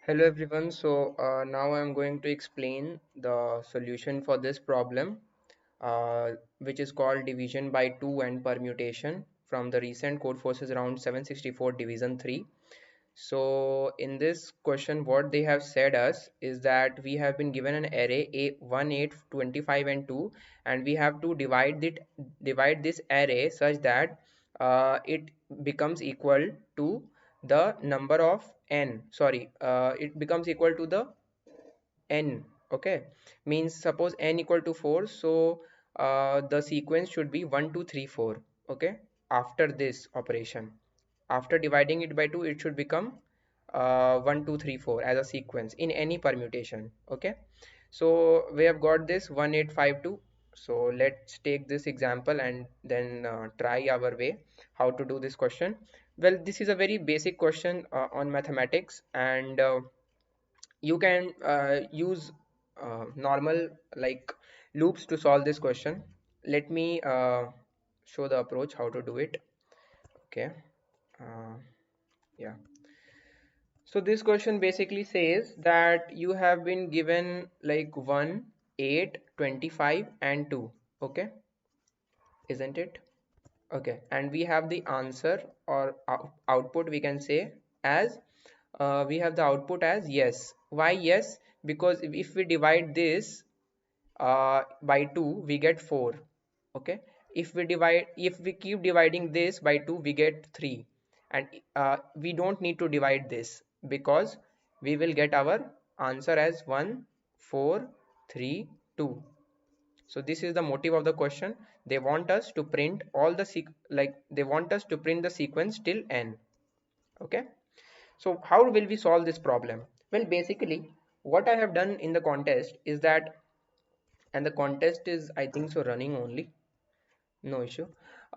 Hello everyone. Now I'm going to explain the solution for this problem, which is called division by 2 and permutation from the recent Codeforces round 764 division 3. So in this question, what they have said us is that we have been given an array a 1, 8, 25 and 2, and we have to divide this array such that it becomes equal to the number of n. Sorry, it becomes equal to the n. Okay, means suppose n equal to 4, so the sequence should be 1, 2, 3, 4. Okay, after this operation, after dividing it by 2, it should become 1, 2, 3, 4 as a sequence in any permutation. Okay, so we have got this 1852. So let's take this example and then try our way how to do this question. Well, this is a very basic question on mathematics, and you can use normal like loops to solve this question. Let me show the approach how to do it. Okay, uh, yeah. So this question basically says that you have been given like 1, 8, 25 and 2. Okay, isn't it? Okay, and we have the answer or output, we can say, as we have the output as yes. Why yes? Because if we divide this by 2, we get 4. Okay, if we keep dividing this by 2, we get 3, and we don't need to divide this because we will get our answer as 1, 4, 3, 2. So this is the motive of the question. They want us to print all the they want us to print the sequence till n. Okay, so how will we solve this problem? Well, basically what I have done in the contest is that, and the contest is, I think so, running only, no issue.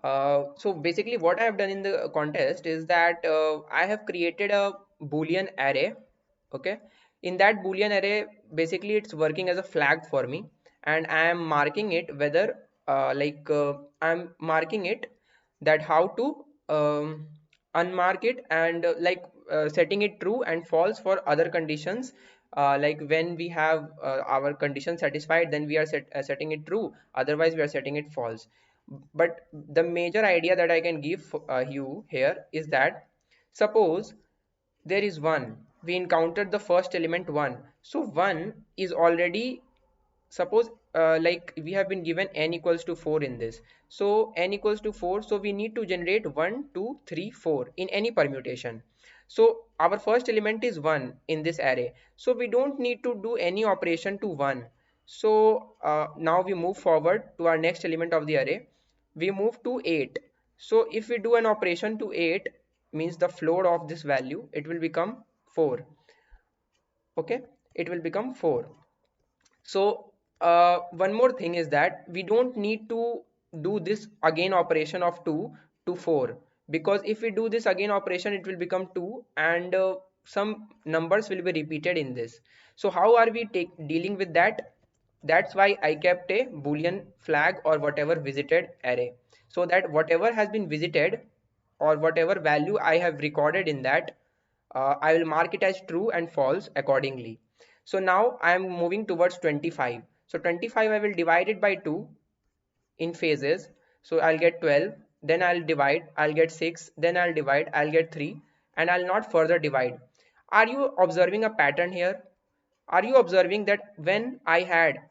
So basically what I have done in the contest is that I have created a boolean array. Okay, in that boolean array, basically it's working as a flag for me, and I am marking it whether I'm marking it that how to unmark it, and setting it true and false for other conditions. Like when we have our condition satisfied, then we are setting it true, otherwise we are setting it false. But the major idea that I can give you here is that, suppose there is 1, we encountered the first element 1, so 1 is already, suppose we have been given n equals to 4 in this, so n equals to 4, so we need to generate 1, 2, 3, 4 in any permutation. So our first element is 1 in this array, so we don't need to do any operation to 1. So now we move forward to our next element of the array. We move to 8. So if we do an operation to 8, means the floor of this value, it will become 4. Okay, it will become 4. So one more thing is that we don't need to do this again operation of 2 to 4, because if we do this again operation, it will become 2, and some numbers will be repeated in this. So how are we dealing with that? That's why I kept a boolean flag or whatever visited array, so that whatever has been visited or whatever value I have recorded in that, I will mark it as true and false accordingly. So now I am moving towards 25. So 25 I will divide it by 2 in phases. So I'll get 12, then I'll divide, I'll get 6, then I'll divide, I'll get 3, and I'll not further divide. Are you observing a pattern here? Are you observing that when I had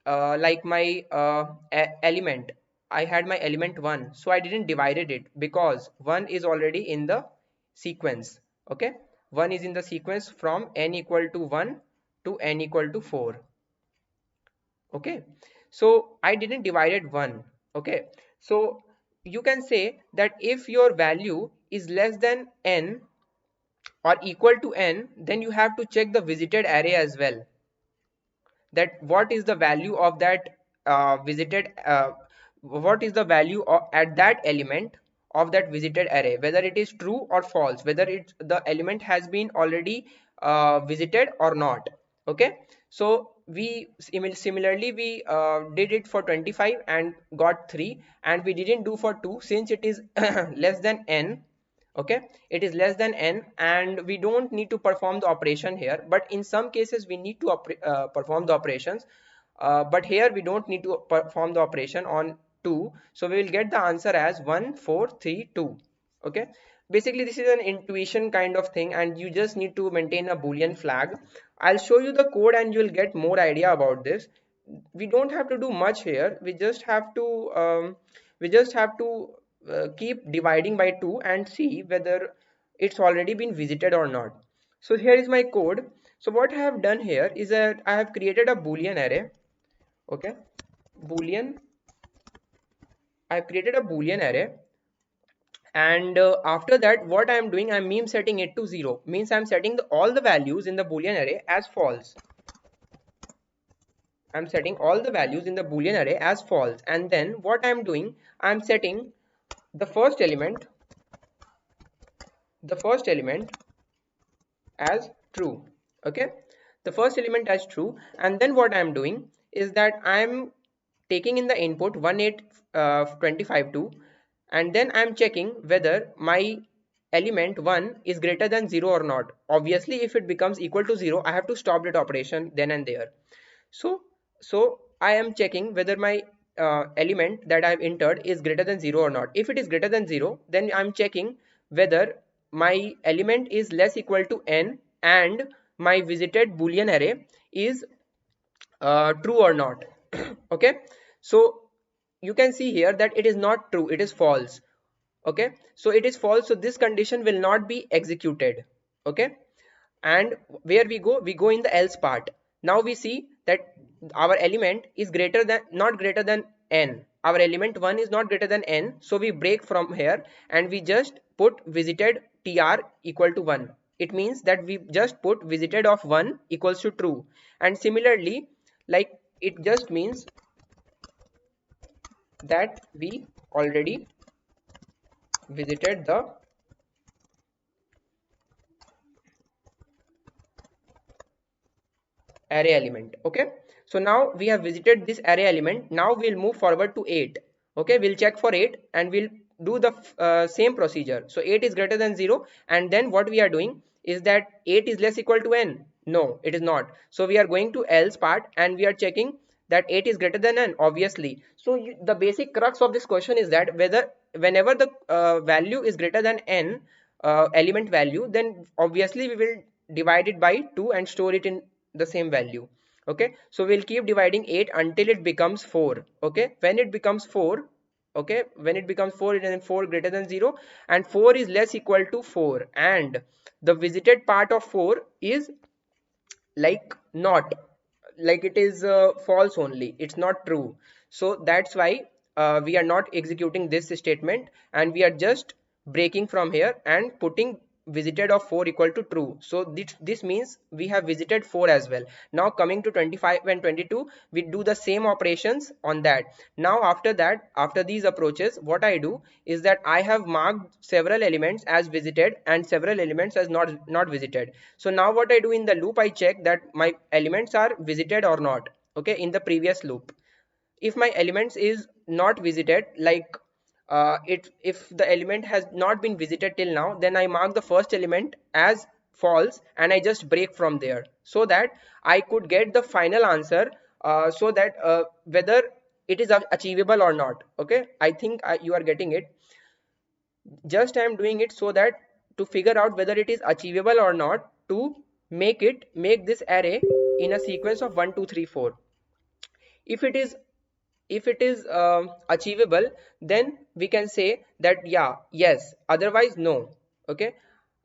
my element, I had my element 1, so I didn't divided it because 1 is already in the sequence. Okay, 1 is in the sequence from n equal to 1 to n equal to 4. Okay, so I didn't divided 1. Okay, so you can say that if your value is less than n or equal to n, then you have to check the visited array as well, that what is the value of that visited what is the value at that element of that visited array, whether it is true or false, whether the element has been already visited or not. Okay, so we similarly we did it for 25 and got 3, and we didn't do for 2 since it is less than n. Okay, it is less than n, and we don't need to perform the operation here, but in some cases we need to perform the operations, but here we don't need to perform the operation on 2, so we will get the answer as 1432. Okay, basically this is an intuition kind of thing, and you just need to maintain a boolean flag. I'll show you the code and you'll get more idea about this. We don't have to do much here. We just have to keep dividing by 2 and see whether it's already been visited or not. So here is my code. So what I have done here is that I have created a boolean array. Okay, boolean. I've created a boolean array, and after that what I am doing, I'm meme setting it to 0, means I'm setting all the values in the boolean array as false. I'm setting all the values in the boolean array as false, and then what I'm doing, I'm setting the first element the first element as true. Okay, the first element as true, and then what I'm doing is that I'm taking in the input 18252, and then I'm checking whether my element 1 is greater than 0 or not. Obviously if it becomes equal to 0, I have to stop that operation then and there. So I am checking whether my element that I've entered is greater than 0 or not. If it is greater than 0, then I'm checking whether my element is less equal to n and my visited boolean array is true or not. Okay, so you can see here that it is not true, it is false. Okay, so it is false, so this condition will not be executed. Okay, and where we go in the else part. Now we see that our element is greater than not greater than n. Our element 1 is not greater than n, so we break from here and we just put visited tr equal to 1. It means that we just put visited of 1 equals to true, and similarly, like, it just means that we already visited the array element. Okay, so now we have visited this array element. Now we'll move forward to 8. Okay, we'll check for 8 and we'll do the same procedure. So 8 is greater than 0, and then what we are doing is that 8 is less equal to n. No, it is not. So we are going to else part and we are checking that 8 is greater than n, obviously. So the basic crux of this question is that whether whenever the value is greater than n, element value, then obviously we will divide it by 2 and store it in the same value. Okay, so we'll keep dividing 8 until it becomes 4. Okay, when it becomes 4, okay, when it becomes 4, it is 4 greater than 0 and 4 is less equal to 4, and the visited part of 4 is like not, like it is false only, it's not true. So that's why we are not executing this statement and we are just breaking from here and putting visited of 4 equal to true. So this means we have visited 4 as well. Now coming to 25 and 22, we do the same operations on that. Now after that, after these approaches, what I do is that I have marked several elements as visited and several elements as not visited. So now what I do in the loop, I check that my elements are visited or not. Okay, in the previous loop, if my elements is not visited, like if the element has not been visited till now, then I mark the first element as false and I just break from there, so that I could get the final answer, so that whether it is achievable or not. Okay, I think you are getting it. Just I am doing it so that to figure out whether it is achievable or not, to make this array in a sequence of 1 2 3 4. If it is achievable, then we can say that yeah, yes, otherwise no. Okay,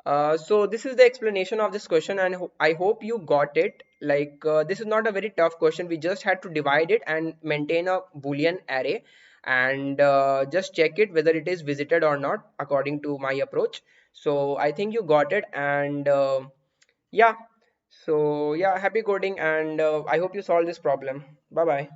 so this is the explanation of this question, and I hope you got it. Like, this is not a very tough question. We just had to divide it and maintain a boolean array, and just check it whether it is visited or not according to my approach. So I think you got it, and yeah, so yeah, happy coding, and I hope you solve this problem. Bye bye.